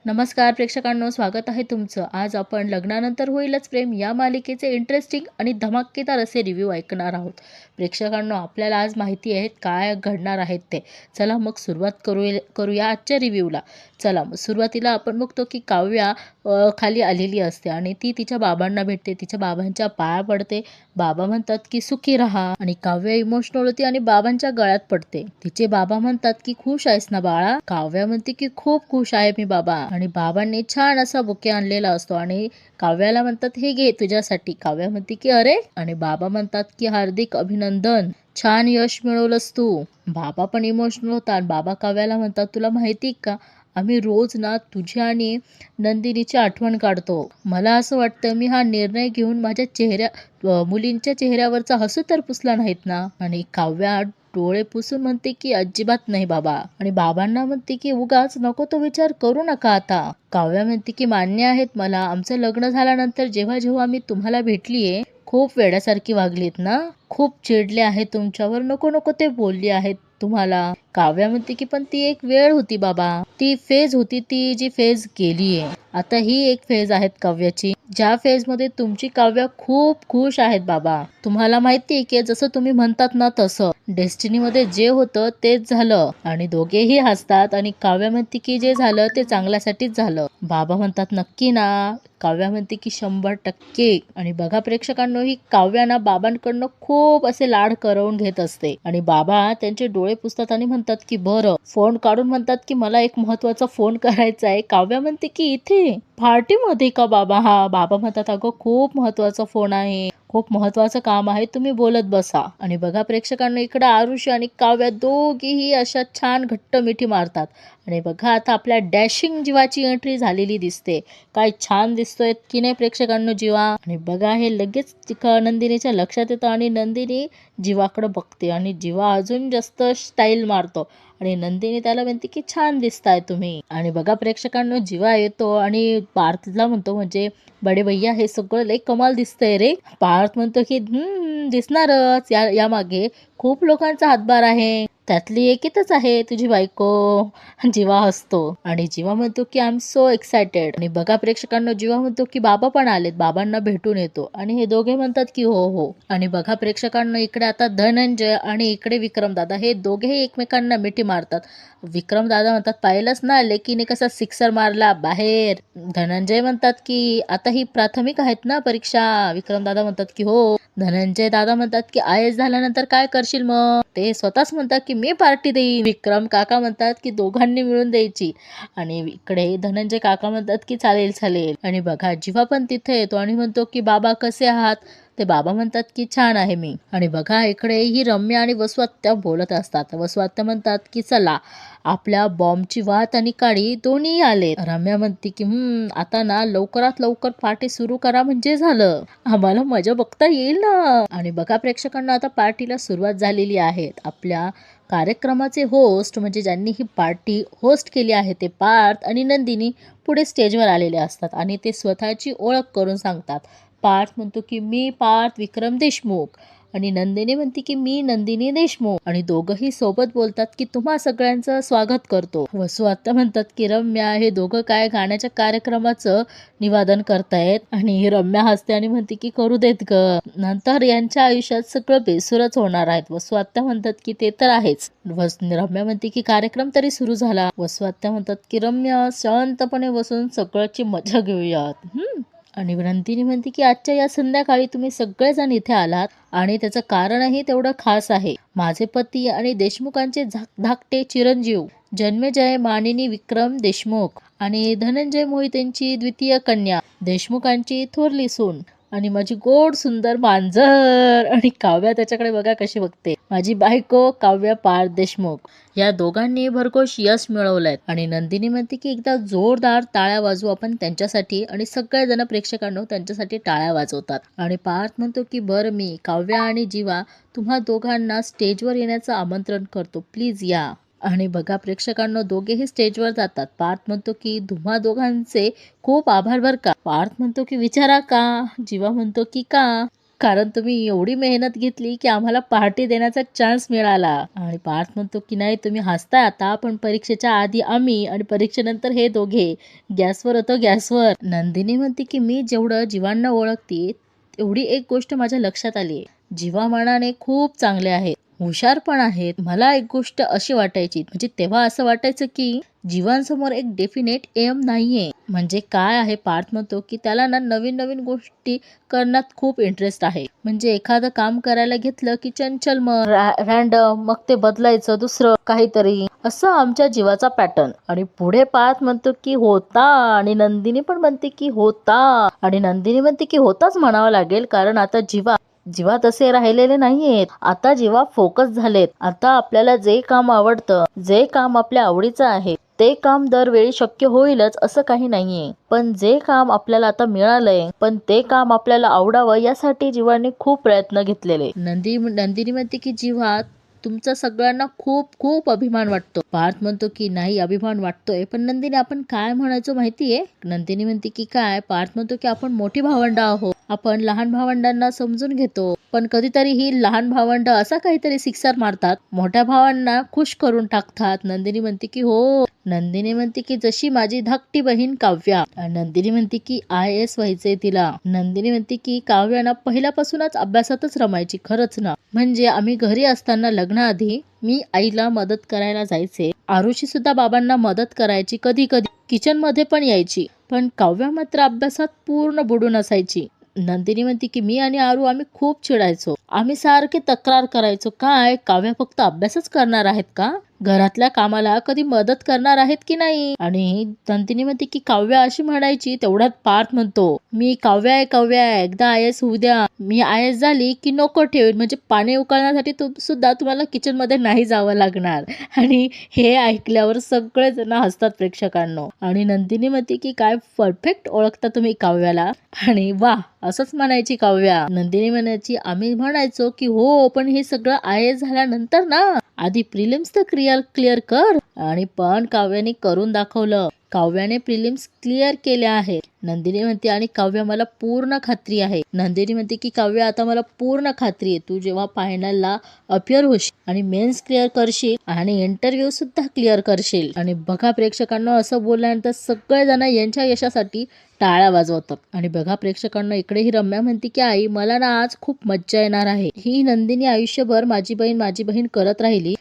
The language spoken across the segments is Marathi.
नमस्कार प्रेक्षकांनो, स्वागत आहे तुमचं. आज आपण लग्नानंतर होईलच प्रेम या मालिकेचे इंटरेस्टिंग आणि धमाकेदार असे रिव्ह्यू ऐकणार आहोत. प्रेक्षकांनो, आपल्याला आज माहिती आहे काय घडणार आहेत ते. चला मग सुरुवात करूया आजच्या रिव्ह्यूला. चला मग सुरुवातीला आपण बघतो की काव्या खाली आलेली असते आणि ती तिच्या बाबांना भेटते. तिच्या बाबांच्या पाया पडते. बाबा म्हणतात की सुखी राहा आणि काव्या इमोशनल होती आणि बाबांच्या गळ्यात पडते. तिचे बाबा म्हणतात की खुश आहेस ना बाळा? काव्या म्हणते की खूप खुश आहे मी बाबा. आणि बाबांनी छान असा बुके आणलेला असतो आणि काव्याला म्हणतात हे घे तुझ्यासाठी. काव्या म्हणते की अरे, आणि बाबा म्हणतात की हार्दिक अभिनंदन, छान यश मिळवलंस तू. बाबा पण इमोशनल होतात. बाबा काव्याला म्हणतात तुला माहिती का, आम्ही रोज ना तुझी आणि नंदिनीची आठवण काढतो. मला असं वाटतं मी हा निर्णय घेऊन माझ्या मुलींच्या चेहऱ्यावरचा हसू तर पुसला नाहीत ना. आणि काव्या डोळे पुसून म्हणते की अजिबात नाही बाबा. आणि बाबांना म्हणते की उगाच नको तो विचार करू नका आता. काव्या म्हणते की मान्य आहेत मला. आमचं लग्न झाल्यानंतर जेव्हा जेव्हा मी तुम्हाला भेटलीये खूप वेड्यासारखी वागलीत ना, खूप चिडले आहे तुमच्यावर, नको नको ते बोलली आहेत तुम्हाला. काव्या म्हणते की पण ती एक वेळ होती बाबा, ती फेज होती, ती जी फेज गेलीये. आता ही एक फेज आहेत काव्याची, ज्या फेज मध्ये तुमची काव्या खूप खुश आहेत बाबा. तुम्हाला माहितीये की जसं तुम्ही म्हणतात ना तसं डेस्टिनी मध्ये जे होतं तेच झालं. आणि दोघेही हसतात आणि काव्या म्हणते की जे झालं ते चांगल्यासाठीच झालं. बाबा म्हणतात नक्की ना? काव्या म्हणते की 100%. आणि बघा प्रेक्षकांनो, ही काव्या ना बाबांकडनं खूप असे लाड करवून घेत असते. आणि बाबा त्यांचे डोळे पुसतात आणि म्हणतात की बरं. फोन काढून म्हणतात की मला एक महत्वाचा फोन करायचा आहे. काव्या म्हणते की इथे पार्टीमध्ये का बाबा? हा. बाबा म्हणतात अगं खूप महत्वाचा फोन आहे, खूप महत्वाचं काम आहे, तुम्ही बोलत बसा. आणि बघा प्रेक्षकांना, इकडे आरुषी आणि काव्या दोघीही अशा छान घट्ट मिठी मारतात. आणि बघा आता आपल्या डॅशिंग जीवाची एंट्री झालेली दिसते. काय छान दिसतोय की नाही प्रेक्षकांनो जीवा. आणि बघा हे लगेच नंदिनीच्या लक्षात येतं आणि नंदिनी जीवाकडे बघते आणि जीवा अजून जास्त स्टाईल मारतो. आणि नंदिनी त्याला म्हणते की छान दिसताय तुम्ही. आणि बघा प्रेक्षकांनो, जीवा येतो आणि पार्थला म्हणतो म्हणजे बडे भैया हे सगळं लय कमाल दिसतंय रे. पार्थ म्हणतो की दिसणारच, या मागे खूप लोकांचा हातभार आहे, त्यातली एकच आहे तुझी बायको. जीवा हसतो आणि जीवा म्हणतो की आय एम सो एक्सायटेड. आणि बघा प्रेक्षकांना, जीवा म्हणतो की बाबा पण आलेत, बाबांना भेटून येतो. आणि हे दोघे म्हणतात की हो हो. आणि बघा प्रेक्षकांना, इकडे आता धनंजय आणि इकडे विक्रम दादा हे दोघेही एकमेकांना मिठी मारतात. विक्रम दादा म्हणतात पाहिलंच ना लेकीने कसा सिक्सर मारला बाहेर. धनंजय म्हणतात की आता ही प्राथमिक आहेत ना परीक्षा. विक्रम दादा म्हणतात की हो. धनंजय दादा म्हणतात की IAS झाल्यानंतर काय करशील मग? ते स्वतःच म्हणतात की मी पार्टी देईन. विक्रम काका म्हणतात की दोघांनी मिळून द्यायची. आणि इकडे धनंजय काका म्हणतात की चालेल चालेल. आणि बघा जीवा पण तिथे येतो आणि म्हणतो की बाबा कसे आहात? ते बाबा म्हणतात की छान आहे मी. आणि बघा इकडे ही रम्या आणि वसु आत्या बोलत असतात. वसु आत्या म्हणतात की चला, आपल्या बॉम्बची वात आणि काडी दोन्ही आले. रम्या म्हणते की आता ना लवकरात लवकर पार्टी सुरू करा म्हणजे झालं, आम्हाला मजा बघता येईल ना. आणि बघा प्रेक्षकांना, आता पार्टीला सुरुवात झालेली आहे. आपल्या कार्यक्रमाचे होस्ट म्हणजे ज्यांनी ही पार्टी होस्ट केली आहे ते पार्थ आणि नंदिनी पुढे स्टेजवर आलेले असतात आणि ते स्वतःची ओळख करून सांगतात. पार्थ म्हणतो की मी पार्थ विक्रम देशमुख. आणि नंदिनी म्हणते की मी नंदिनी देशमुख. आणि दोघंही सोबत बोलतात की तुम्हा सगळ्यांचं स्वागत करतो. वसु आत्या म्हणतात की रम्या हे दोघं काय गाण्याच्या कार्यक्रमाचं निवादन करतायत. आणि रम्या हसते आणि म्हणते की करू देत ग, नंतर यांच्या आयुष्यात सगळं बेसूरच होणार आहेत. वसु आत्या म्हणतात की ते तर आहेच. रम्या म्हणते की कार्यक्रम तरी सुरू झाला. वसु आत्या म्हणतात की रम्या शांतपणे बसून सगळ्याची मजा घेऊयात. आणि नंदिनी म्हणते की आजच्या या संध्याकाळी तुम्ही सगळेजण इथे आलात आणि त्याचं कारणही तेवढं खास आहे. माझे पती आणि देशमुखांचे धाकटे चिरंजीव जन्मेजय मानिनी विक्रम देशमुख आणि धनंजय मोहितेंची द्वितीय कन्या देशमुखांची थोरली सून आणि माझी गोड सुंदर मांजर. आणि काव्या त्याच्याकडे बघा कशी बघते, माझी बायको काव्या पार्थ देशमुख. या दोघांनी भरघोस यश मिळवलंय. आणि नंदिनी म्हणते की एकदा जोरदार टाळ्या वाजवू आपण त्यांच्यासाठी. आणि सगळेजण प्रेक्षकांनो त्यांच्यासाठी टाळ्या वाजवतात. आणि पार्थ म्हणतो की बरं, मी काव्या आणि जीवा तुम्हा दोघांना स्टेजवर येण्याचं आमंत्रण करतो, प्लीज या. आणि बघा प्रेक्षकांनो, दोघेही स्टेजवर जातात. पार्थ म्हणतो की तुम्हा दोघांचे खूप आभार बर का. पार्थ म्हणतो की विचारा का. जीवा म्हणतो की का कारण तुम्ही एवढी मेहनत घेतली की आम्हाला पार्टी देण्याचा चान्स मिळाला. आणि पार्थ म्हणतो की नाही तुम्ही हसताय आता, पण परीक्षेच्या आधी आम्ही आणि परीक्षेनंतर हे दोघे गॅसवर होतो गॅसवर. नंदिनी म्हणते की मी जेवढं जीवांना ओळखते एवढी एक गोष्ट माझ्या लक्षात आली. जीवा मनाने खूप चांगले आहेत, हुशार पण आहेत. मला एक गोष्ट अशी वाटायची, म्हणजे तेव्हा असं वाटायचं की जीवांसमोर एक डेफिनेट एम नाहीये. म्हणजे काय आहे, पार्थ म्हणतो की त्याला ना नवीन नवीन गोष्टी करण्यात खूप इंटरेस्ट आहे. म्हणजे एखादं काम करायला घेतलं की चंचल मन, रॅन्डम, मग ते बदलायचं दुसरं काहीतरी, असं आमच्या जीवाचा पॅटर्न. आणि पुढे पार्थ म्हणतो की होता, आणि नंदिनी पण म्हणते की होता, आणि नंदिनी म्हणते की होताच म्हणावं लागेल, कारण आता जीवा तसे राहिलेले नाहीयेत. आता जीवा फोकस झालेत. आता आपल्याला जे काम आवडतं, जे काम आपल्या आवडीचं आहे, ते काम दरवेळी शक्य होईलच असं काही नाहीये. पण जे काम आपल्याला आता मिळालंय, पण ते काम आपल्याला आवडावं यासाठी जीवाने खूप प्रयत्न घेतलेले. नंदिनी म्हणते की जीवा तुमचा सगळ्यांना खूप खूप अभिमान वाटतो. पार्थ म्हणतो की नाही अभिमान वाटतोय, पण नंदिनी आपण काय म्हणायचो माहितीये? नंदिनी म्हणते की काय? पार्थ म्हणतो की आपण मोठी भावंड आहोत, आपण लहान भावंडांना समजून घेतो, पण कधीतरी ही लहान भावंड असा काहीतरी सिक्सर मारतात, मोठ्या भावांना खुश करून टाकतात. नंदिनी म्हणते की हो. नंदिनी म्हणते की जशी माझी धाकटी बहीण काव्या. नंदिनी म्हणते की IAS व्हायचंय तिला. नंदिनी म्हणते की काव्या ना पहिल्यापासूनच अभ्यासातच रमायची. खरंच ना, म्हणजे आम्ही घरी असताना लग्नाआधी मी आईला मदत करायला जायचे, आरुषी सुद्धा बाबांना मदत करायची, कधी कधी किचन मध्ये पण यायची, पण काव्या मात्र अभ्यासात पूर्ण बुडून असायची. नंदिनी म्हणते की मी आणि आरू आम्ही खूप चिडायचो, आम्ही सारखे तक्रार करायचो, काय काव्या फक्त अभ्यासच करणार आहेत का, घरातल्या कामाला कधी मदत करणार आहेत की नाही. आणि नंदिनी म्हणते की काव्या अशी म्हणायची. तेवढ्यात पार्थ म्हणतो मी काव्या आहे, काव्या आहे, एकदा IAS होऊ द्या, मी IAS झाली की नको ठेवेन, म्हणजे पाणी उकळण्यासाठी सुद्धा तुम्हाला किचन मध्ये नाही जावं लागणार. आणि हे ऐकल्यावर सगळेजण हसतात प्रेक्षकांनो. आणि नंदिनी म्हणते की काय परफेक्ट ओळखता तुम्ही काव्याला, आणि वा असंच म्हणायची काव्या. नंदिनी म्हणायची आम्ही म्हणायचो की हो, पण हे सगळं IAS झाल्यानंतर ना, आधी प्रिलिम्स तर क्लिअर कर. आणि पण काव्याने करून दाखवलं. काव्याने प्रिलिम्स क्लिअर केल्या आहेत. नंदिनी म्हणते आणि काव्या मला पूर्ण खात्री आहे. नंदिनी म्हणते की काव्या आता मला पूर्ण खात्री आहे, तू जेव्हा फायनलला अपिअर होशील आणि मेन्स क्लिअर करशील आणि इंटरव्ह्यू सुद्धा क्लिअर करशील. आणि बघा प्रेक्षकांना, असं बोलल्यानंतर सगळेजण यांच्या यशासाठी टाळ्या वाजवतात. आणि बघा प्रेक्षकांना, इकडे ही रम्या म्हणते की आई मला ना आज खूप मज्जा येणार आहे. ही नंदिनी आयुष्यभर माझी बहीण करत राहिली.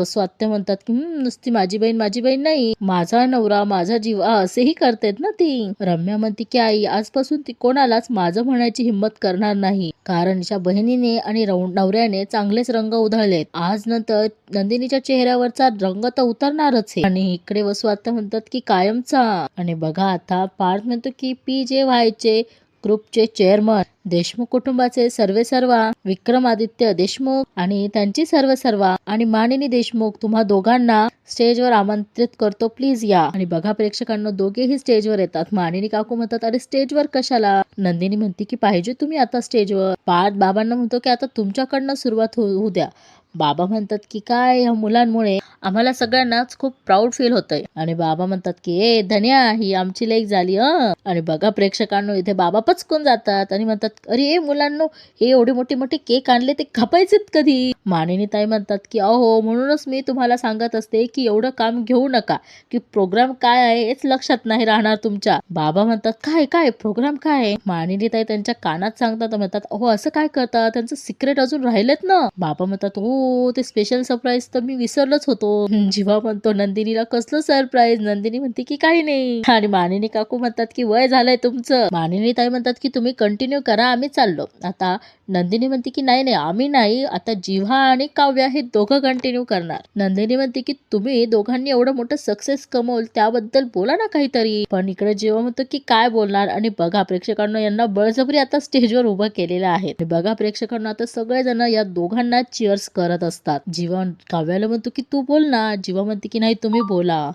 स्वात्य म्हणतात की नुसती माझी बहीण नाही, माझा नवरा, माझा जीवा असेही करतेत ना ती. रम्या म्हणते की आई आजपासून ती कोणालाच माझं म्हणायची हिंमत करणार नाही, कारण तिच्या बहिणीने आणि नवऱ्याने चांगलेच रंग उधळलेत. आज नंतर नंदिनीच्या चेहऱ्यावरचा रंग तर उतरणारच आहे. आणि इकडे वसुआत्या म्हणतात की कायमचा. आणि बघा आता पार्थ म्हणतो की PJ व्हायचे ग्रुपचे चेअरमन, देशमुख कुटुंबाचे सर्वेसर्वा विक्रमादित्य देशमुख आणि त्यांची सर्वेसर्वा आणि मानिनी देशमुख, तुम्हा दोघांना स्टेजवर आमंत्रित करतो, प्लीज या. आणि बघा प्रेक्षकांना, दोघेही स्टेजवर येतात. मानिनी काकू म्हणतात अरे स्टेजवर कशाला. नंदिनी म्हणते की पाहिजे तुम्ही आता स्टेजवर. पार्थ बाबांना म्हणतो की आता तुमच्याकडनं सुरुवात होऊ द्या. बाबा म्हणतात की काय ह्या मुलांमुळे आम्हाला सगळ्यांनाच खूप प्राऊड फील होतंय. आणि बाबा म्हणतात की ए धन्या, ही आमची लेक झाली. आणि बघा प्रेक्षकांनो, इथे बाबा पचकून जातात आणि म्हणतात अरे ए मुलांनो, हे एवढे मोठे मोठे केक आणले, ते कापायचेत कधी. मानिनी ताई म्हणतात की अहो, म्हणूनच मी तुम्हाला सांगत असते की एवढं काम घेऊ नका, की प्रोग्राम काय आहे हेच लक्षात नाही राहणार तुमच्या. बाबा म्हणतात काय काय प्रोग्राम काय. मानिनी ताई त्यांच्या कानात सांगतात, म्हणतात अहो असं काय करतात, त्यांचं सिक्रेट अजून राहिलेत ना. बाबा म्हणतात हो ते स्पेशल सरप्राईज तर मी विसरलोच होतो. जीवा म्हणतो नंदिनीला कसलं सरप्राईज. नंदिनी म्हणते की काही नाही. आणि मानिनी काकू म्हणतात की वय झालंय तुमचं. मानिनी ताई म्हणतात की तुम्ही कंटिन्यू करा, आम्ही चाललो आता. नंदिनी म्हणते की नाही नाही, आम्ही नाही, आता जीवा आणि काव्या हे दोघं कंटिन्यू करणार. नंदिनी म्हणते की तुम्ही दोघांनी एवढं मोठं सक्सेस कमवलं त्याबद्दल बोला ना काहीतरी. पण इकडे जीवा म्हणतो की काय बोलणार. आणि बघा प्रेक्षकांना, यांना बळजबरी आता स्टेजवर उभं केलेलं आहे. बघा प्रेक्षकांना, आता सगळेजण या दोघांना चिअर्स करत असतात. जीवा काव्याला म्हणतो की तू बोल ना. जीवा म्हणते की नाही तुम्ही बोला.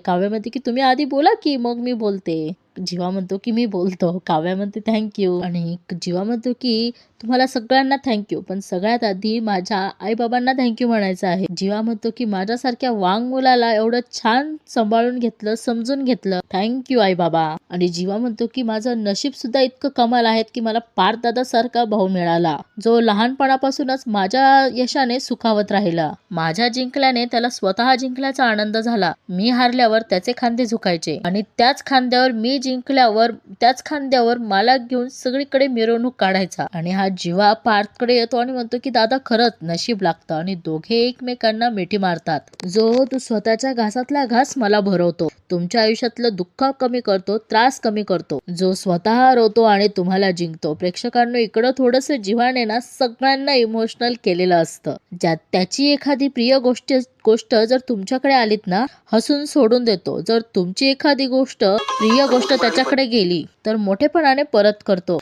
काव्या म्हणते की तुम्ही आधी बोला की मग मी बोलते. जीवा म्हणतो की मी बोलतो. काव्या म्हणते थँक्यू. आणि जीवा म्हणतो की तुम्हाला सगळ्यांना थँक्यू, पण सगळ्यात आधी माझ्या आई-बाबांना थँक्यू म्हणायचं आहे. जीवा म्हणतो की माझ्यासारख्या वांग मुलाला एवढं छान सांभाळून घेतलं, समजून घेतलं. थँक्यू आई-बाबा. आणि जीवा म्हणतो की माझं नशीब सुद्धा इतकं कमाल आहे की मला पार्थदादासारखा भाऊ मिळाला, जो लहानपणापासूनच माझ्या यशाने सुखावत राहिला. माझ्या जिंकल्याने त्याला स्वतः जिंकल्याचा आनंद झाला. मी हारल्यावर त्याचे खांदे झुकायचे आणि त्याच खांद्यावर मी जिंकल्यावर त्याच खांद्यावर मला घेऊन सगळीकडे मिरवणूक काढायचा. आणि हा जीवा पार्थकडे येतो आणि म्हणतो की दादा खरंच नशीब लागतं. आणि दोघे एकमेकांना मिठी मारतात. जो तू स्वतःच्या घासातला घास मला भरवतो, तुमच्या आयुष्यातलं दुःख कमी करतो, त्रास कमी करतो, जो स्वतः रोतो आणि तुम्हाला जिंकतो. प्रेक्षकांनो, इकडं थोडस जीवाने ना सगळ्यांना इमोशनल केलेलं असतं. त्याची एखादी प्रिय गोष्ट जर तुमच्याकडे आलीत ना, हसून सोडून देतो. जर तुमची एखादी प्रिय गोष्ट त्याच्याकडे गेली तर मोठेपणाने परत करतो.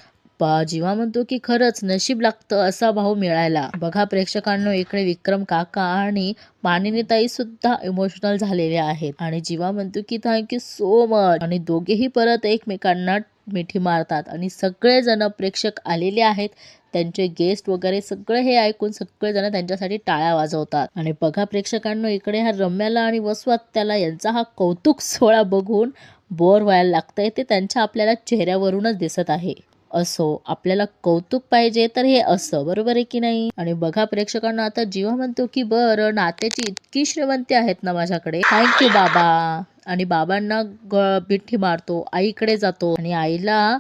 जीवा म्हणतो की खरंच नशीब लागतं असा भाऊ मिळायला. बघा प्रेक्षकांनो, इकडे विक्रम काका आणि मानिनीताई सुद्धा इमोशनल झालेले आहेत. आणि जीवा म्हणतो की थँक्यू सो मच. आणि दोघेही परत एकमेकांना मिठी मारतात. आणि सगळेजण प्रेक्षक आलेले आहेत, त्यांचे गेस्ट वगैरे सगळे हे ऐकून सगळेजण त्यांच्यासाठी टाळ्या वाजवतात. आणि बघा प्रेक्षकांनो, इकडे ह्या रम्याला आणि वसुआत्याला यांचा हा कौतुक सोहळा बघून बोर व्हायला लागतंय. ते त्यांच्या आपल्याला चेहऱ्यावरूनच दिसत आहे. असो, आपल्याला कौतुक पाहिजे तर हे असं, बरोबर आहे की नाही. आणि बघा प्रेक्षकांना, आता जीवा म्हणतो की बरं, नात्याची इतकी श्रीमंती आहेत ना माझ्याकडे, थँक्यू बाबा. आणि बाबांना मिठी मारतो, आईकडे जातो आणि आईला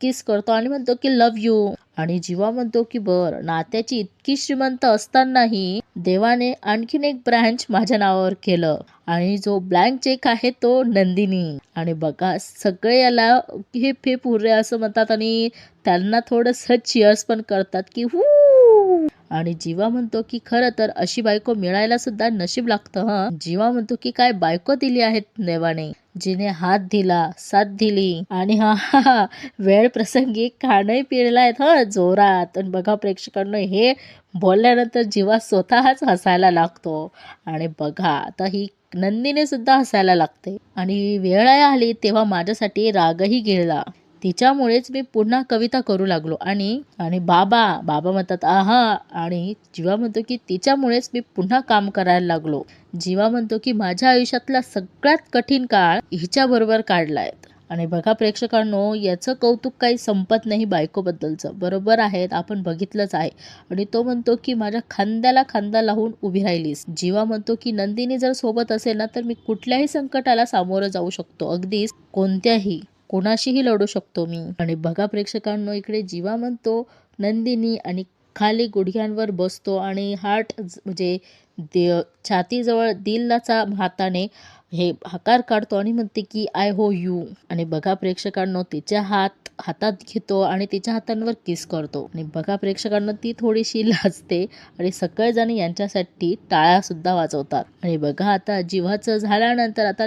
किस करतो आणि म्हणतो की लव्ह यू. आणि जीवा म्हणतो की बरं, नात्याची इतकी श्रीमंत असतानाही देवाने आणखीन एक ब्रँच माझ्या नावावर केलं. आणि जो ब्लँक चेक आहे तो नंदिनी. आणि बघा सगळे याला हिप हिप हुर्रे असं म्हणतात आणि त्यांना थोडंसं चिअर्स पण करतात की हू. आणि जीवा म्हणतो की खरं तर अशी बायको मिळायला सुद्धा नशीब लागतं. हा, जीवा म्हणतो की काय बायको दिली आहेत देवाने, जिने हात दिला, साथ दिली आणि हा वेळ प्रसंगी कानही पिळलायत हा जोरात. आणि बघा प्रेक्षकांना, हे बोलल्यानंतर जीवा स्वतःच हसायला लागतो. आणि बघा आता ही नंदिनी सुद्धा हसायला लागते. आणि वेळ आली तेव्हा माझ्यासाठी रागही गिळला, तिच्यामुळेच मी पुन्हा कविता करू लागलो. आणि बाबा म्हणतात आहा. आणि जीवा म्हणतो की तिच्यामुळेच मी पुन्हा काम करायला लागलो. जीवा म्हणतो की माझ्या आयुष्यातला सगळ्यात कठीण काळ हिच्या बरोबर काढलाय. आणि बघा प्रेक्षकांनो, याचं कौतुक काही संपत नाही बायकोबद्दलचं, बरोबर आहेत, आपण बघितलंच आहे. आणि तो म्हणतो की माझ्या खांद्याला खांदा लावून उभी राहिलीस. जीवा म्हणतो की नंदिनी जर सोबत असेल ना तर मी कुठल्याही संकटाला सामोरं जाऊ शकतो, अगदीच कोणाशीही लढू शकतो मी. आणि बघा प्रेक्षकांनो, इकडे जीवा म्हणतो नंदिनी आणि खाली गुडघ्यांवर बसतो आणि म्हणजे छातीजवळ दिलाचा हाताने हे हकार काढतो आणि म्हणते की आय हो यू. आणि बघा प्रेक्षकांनो, तिच्या हातात घेतो आणि तिच्या हातांवर किस करतो. आणि बघा प्रेक्षकांनो, ती थोडीशी लाजते आणि सगळेजण यांच्यासाठी टाळ्या सुद्धा वाजवतात. आणि बघा आता जीवाचं झाल्यानंतर आता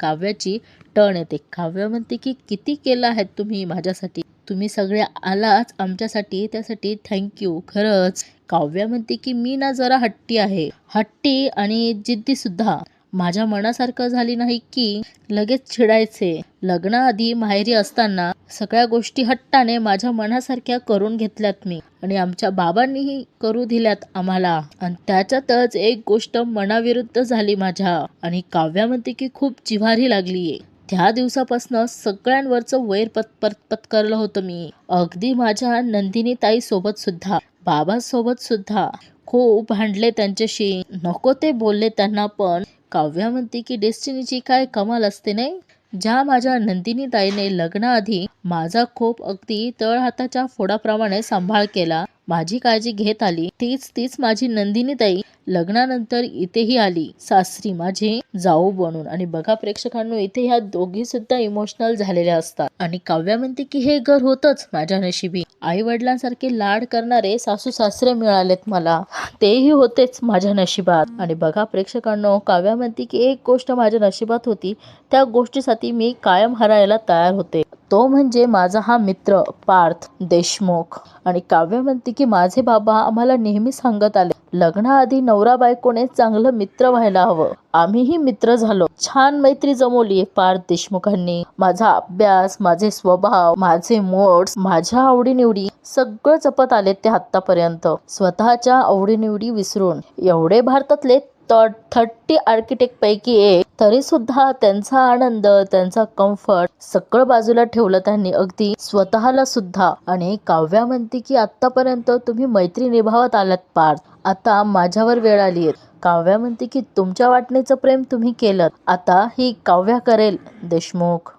काव्याची टर्न येते. काव्य म्हणते की किती केलं आहे तुम्ही माझ्यासाठी, तुम्ही सगळे आलाच आमच्यासाठी, त्यासाठी थँक्यू खरंच. काव्य म्हणते की मी ना जरा हट्टी आणि जिद्दी सुद्धा. माझ्या मनासारखं झाली नाही की लगेच चिडायचे. लग्नाआधी माहेरी असताना सगळ्या गोष्टी हट्टाने माझ्या मनासारख्या करून घेतल्यात मी, आणि आमच्या बाबांनीही करू दिल्यात आम्हाला, आणि त्याच्यातच एक गोष्ट मनाविरुद्ध झाली माझ्या. आणि काव्या म्हणते की खूप जिव्हारी लागलीये. त्या दिवसापासून सगळ्यांवरचं वैर पत्करलं होतं मी, अगदी माझ्या नंदिनी ताई सोबत सुद्धा, बाबासोबत सुद्धा खूप भांडले त्यांच्याशी, नको ते बोलले त्यांना. पण काव्या म्हणते की डेस्टिनीची काय कमाल असते नाही. ज्या माझ्या नंदिनी ताईने लग्नाआधी माझा खूप अगदी तळहाताच्या फोडाप्रमाणे सांभाळ केला, माझी काळजी घेत आली, तीच माझी नंदिनी ताई लग्नानंतर इथेही आली, सासरी माझी जाऊ बनून. आणि बघा प्रेक्षकांनो, इथे ह्या दोघी सुद्धा इमोशनल झालेल्या असतात. आणि काव्या म्हणते की हे घर होतच माझ्या नशिबी, आई वडिलांसारखे लाड करणारे सासू सासरे मिळालेत मला, तेही होतेच माझ्या नशिबात. आणि बघा प्रेक्षकांनो, काव्या म्हणते की एक गोष्ट माझ्या नशिबात होती, त्या गोष्टीसाठी मी कायम हरायला तयार होते. तो म्हणजे माझा हा मित्र पार्थ देशमुख. आणि काव्या म्हणते की माझे बाबा आम्हाला नेहमी सांगत आले, लग्नाआधी नवरा बायकोने चांगलं मित्र व्हायला हवं. आम्हीही मित्र झालो. छान मैत्री जमवली पार्थ देशमुखांनी. माझा अभ्यास, माझे स्वभाव, माझे मोड्स, माझ्या आवडीनिवडी सगळं जपत आले ते आतापर्यंत. स्वतःच्या आवडीनिवडी विसरून. एवढे भारतातले 30 आर्किटेक्ट पैकी एक, तरी सुद्धा त्यांचा आनंद, त्यांचा कम्फर्ट सगळं बाजूला ठेवलं त्यांनी, अगदी स्वतःला सुद्धा. आणि काव्या म्हणते की आतापर्यंत तुम्ही मैत्री निभावत आलात पार्थ, आता माझ्यावर वेळ आली आहे. काव्या म्हणते की तुमच्या वाटणीचं प्रेम तुम्ही केलं, आता ही काव्या करेल देशमुख.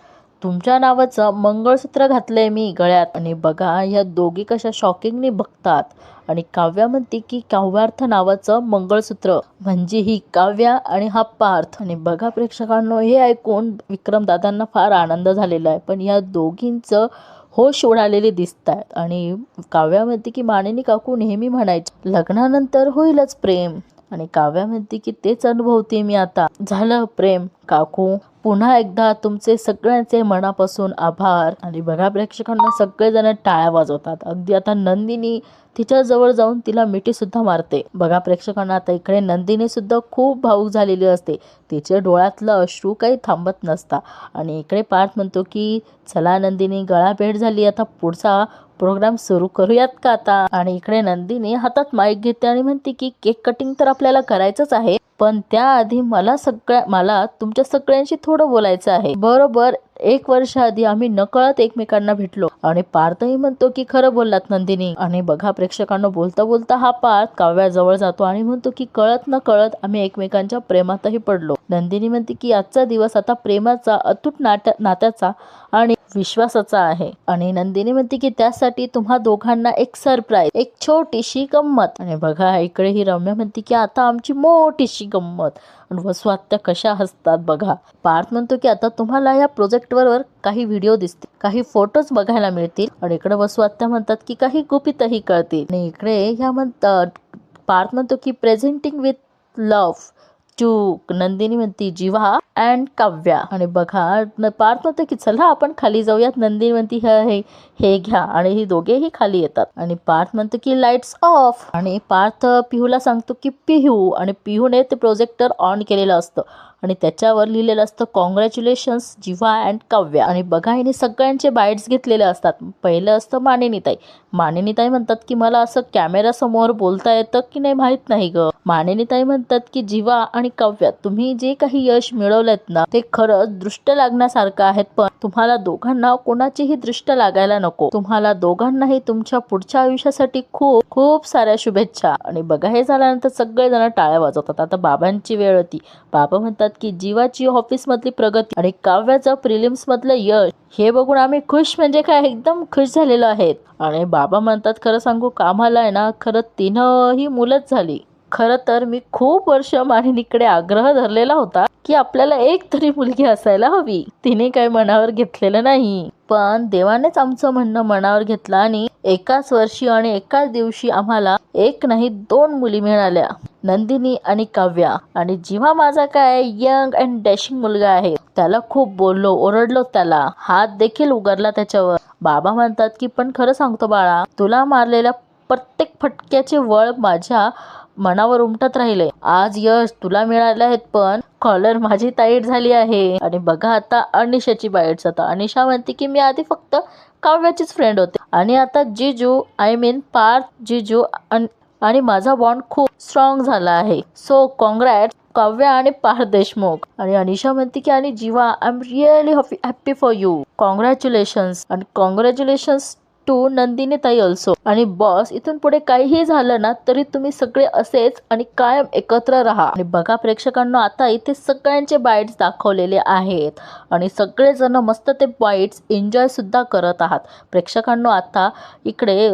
तुमच्या नावाचं मंगळसूत्र घातलंय मी गळ्यात. आणि बघा या दोघी कशा शॉकिंगनी बघतात. आणि काव्या म्हणते की काव्यार्थ नावाचं मंगळसूत्र म्हणजे ही काव्या आणि हा पार्थ. आणि बघा प्रेक्षकांनो, हे ऐकून विक्रमदादांना फार आनंद झालेला आहे, पण या दोघींचं होश उडालेले दिसत आहेत. आणि काव्या म्हणते की मानिनी काकू नेहमी म्हणायचे लग्नानंतर होईलच प्रेम. आणि काव्या म्हणते की तेच अनुभवते मी आता, झालं प्रेम काकू. पुन्हा एकदा तुमचे सगळ्यांचे मनापासून आभार. आणि बघा प्रेक्षकांना सगळेजण टाळ्या वाजवतात. अगदी आता नंदिनी तिच्या जवळ जाऊन तिला मिठी सुद्धा मारते. बघा प्रेक्षकांना आता इकडे नंदिनी सुद्धा खूप भावूक झालेली असते. तिच्या डोळ्यातलं अश्रू काही थांबत नसता. आणि इकडे पार्थ म्हणतो की चला नंदिनी, गळा भेट झाली, आता पुढचा प्रोग्राम सुरू करूयात का आता. आणि इकडे नंदिनी हातात माईक घेते आणि म्हणते की केक कटिंग तर आपल्याला करायचंच आहे, पण त्याआधी मला तुमच्या सगळ्यांशी थोडं बोलायचं आहे. बरोबर 1 वर्ष आधी आम्ही नकळत एकमेकांना भेटलो. आणि पार्थही म्हणतो की खरं बोललात नंदिनी. आणि बघा प्रेक्षकांना बोलता बोलता हा पार्थ काव्या जवळ जातो आणि म्हणतो की कळत न कळत आम्ही एकमेकांच्या प्रेमातही पडलो. नंदिनी म्हणते की आजचा दिवस आता प्रेमाचा, अतूट नात्याचा आणि विश्वासाचा आहे. आणि नंदिनी म्हणते की त्यासाठी तुम्हा दोघांना एक सरप्राईज, एक छोटीशी गंमत. आणि बघा इकडे ही रम्या म्हणते की आता आमची मोठीशी गंमत. आणि वसू आत्या कशा हसतात बघा. पार्थ म्हणतो की आता तुम्हाला या प्रोजेक्टवर काही व्हिडिओ दिसतील, काही फोटोज बघायला मिळतील. आणि इकडे वसू आत्या म्हणतात की काही गुपितही कळतील. आणि इकडे ह्या म्हणतात, पार्थ म्हणतो की presenting with love to Nandini म्हणती जीवा अँड काव्या. आणि बघा पार्थ म्हणतो की चला आपण खाली जाऊयात. नंदिनी म्हणती हे घ्या. आणि ही दोघेही खाली येतात. आणि पार्थ म्हणतो की लाईट्स ऑफ. आणि पार्थ पिहूला सांगतो की पिहू. आणि पिहूने ते प्रोजेक्टर ऑन केलेलं असतं आणि त्याच्यावर लिहिलेलं असतं कॉंग्रॅच्युलेशन्स जीवा अँड काव्या. आणि बघा हिने सगळ्यांचे बाईट्स घेतलेले असतात. पहिलं असतं मानिनीताई. मानिनीताई म्हणतात की मला असं कॅमेरा समोर बोलता येतं की नाही माहित नाही ग. मानिनीताई म्हणतात की जीवा आणि काव्या, तुम्ही जे काही यश मिळवलेत ना ते खरंच दृष्ट लागण्यासारखं आहेत, पण तुम्हाला दोघांना कोणाचीही दृष्ट लागायला नको. तुम्हाला दोघांनाही तुमच्या पुढच्या आयुष्यासाठी खूप खूप साऱ्या शुभेच्छा. आणि बघा हे झाल्यानंतर सगळेजण टाळ्या वाजवतात. आता बाबांची वेळ होती. बाबा म्हणतात की जीवाची ऑफिस मधली प्रगती आणि काव्याचं प्रिलिम्स मधलं यश हे बघून आम्ही खुश म्हणजे काय एकदम खुश झालेलो आहेत. आणि बाबा म्हणतात खरं सांगू कामाला आहे ना, खरं 3ही मुलंच झाली. खरं तर मी खूप वर्ष मानिनीकडे आग्रह धरलेला होता की आपल्याला एक तरी मुलगी असायला हवी. तिने काही मनावर घेतलेलं नाही, पण देवानेच आमचं म्हणणं मनावर घेतलं आणि एकाच वर्षी आणि एकाच दिवशी आम्हाला 1 नाही 2 मुली मिळाल्या, नंदिनी आणि काव्या. आणि जेव्हा माझा काय यंग अँड डॅशिंग मुलगा आहे, त्याला खूप बोललो, ओरडलो, त्याला हात देखील उगारला त्याच्यावर. बाबा म्हणतात की पण खरं सांगतो बाळा, तुला मारलेल्या प्रत्येक फटक्याचे वळ माझ्या मनावर उमटत राहिले. आज यश तुला मिळाले आहेत, पण कॉलर माझी टाईट झाली आहे. आणि बघा आता अनिशाची बाईट्स. आता अनिशा म्हणते की मी आधी फक्त काव्याचीच फ्रेंड होते आणि आता जिजू पार्थ जिजू आणि माझा बॉन्ड खूप स्ट्रॉंग झाला आहे. सो कॉंग्रॅट्स काव्या आणि पार्थ देशमुख. आणि अनिशा म्हणते की आणि Jeeva I am really happy for you. Congratulations आणि कॉंग्रॅच्युलेशन्स टू नंदिनी ताई ऑल्सो. आणि बॉस, इथून पुढे काहीही झालं ना तरी तुम्ही सगळे असेच आणि कायम एकत्र राहा. आणि बघा प्रेक्षकांना आता इथे सगळ्यांचे बाईट्स दाखवलेले आहेत आणि सगळेजण मस्त ते बाईट्स एन्जॉय सुद्धा करत आहात. प्रेक्षकांना आता इकडे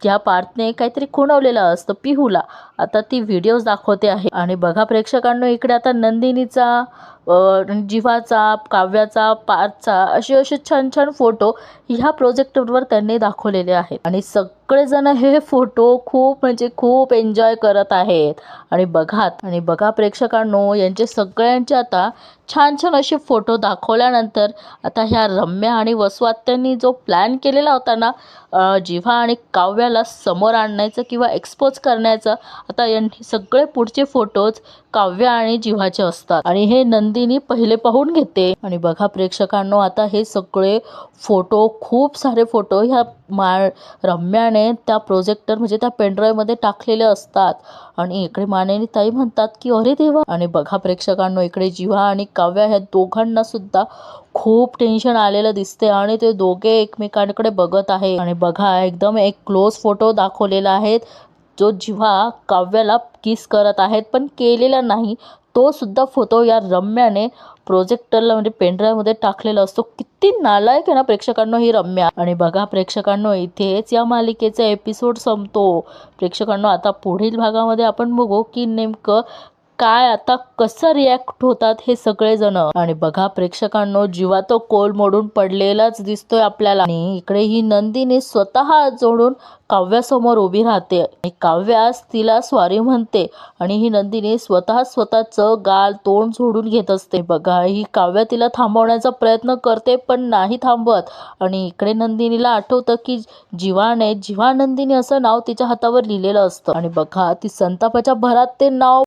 त्या पार्थने काहीतरी खुणवलेलं असतं पिहूला. आता ती व्हिडिओज दाखवते आहे. आणि बघा प्रेक्षकांना इकडे आता नंदिनीचा जीवाचा, काव्याचा, पार्थचा असे छान छान फोटो ह्या प्रोजेक्टरवर त्यांनी दाखवलेले आहेत आणि सगळेजण हे फोटो खूप म्हणजे खूप एन्जॉय करत आहेत. आणि बघा प्रेक्षकांनो, यांचे सगळ्यांचे आता छान छान असे फोटो दाखवल्यानंतर आता ह्या रम्या आणि वसू आत्यांनी जो प्लॅन केलेला होता ना, जिव्हा आणि काव्याला समोर आणण्याचं किंवा एक्सपोज करण्याचं, आता यांनी सगळे पुढचे फोटोज काव्य आणि जिव्हाचे असतात आणि हे नंदिनी पहिले पाहून घेते. आणि बघा प्रेक्षकांनो, आता हे सगळे फोटो, खूप सारे फोटो ह्या रम्याने त्या प्रोजेक्टर म्हणजे त्या पेनड्राईव्हमध्ये टाकलेले असतात. आणि इकडे मानेनी ताई म्हणतात की अरे देवा. आणि बघा प्रेक्षकांनो, इकडे जिव्हा आणि काव्या ह्या दोघांना सुद्धा खूप टेन्शन आलेलं दिसते आणि ते दोघे एकमेकांकडे बघत आहे. आणि बघा एकदम एक क्लोज फोटो दाखवलेला आहे, जो जिव्हा काव्याला किस करत आहेत पण केलेला नाही. तो सुद्धा फोटो या रम्याने प्रोजेक्टरला म्हणजे पेनड्राईव्हमध्ये टाकलेला असतो. किती नालायक आहे ना प्रेक्षकांनो ही रम्या. आणि बघा प्रेक्षकांनो, इथेच या मालिकेचा एपिसोड संपतो. प्रेक्षकांनो, आता पुढील भागामध्ये आपण बघू की नेमकं काय, आता कसं रिॲक्ट होतात हे सगळेजण. आणि बघा प्रेक्षकांनो, जीवा तो कोल मोडून पडलेलाच दिसतोय आपल्याला. आणि इकडे ही नंदिनी स्वतः हात जोडून काव्यासमोर उभी राहते आणि काव्यास तिला सॉरी म्हणते आणि ही नंदिनी स्वतःचं गाल तोंड झोडून घेत असते. बघा, ही काव्या तिला थांबवण्याचा प्रयत्न करते पण नाही थांबत. आणि इकडे नंदिनीला आठवतं की जीवा नंदिनी असं नाव तिच्या हातावर लिहिलेलं असतं. आणि बघा, ती संतापाच्या भरात ते नाव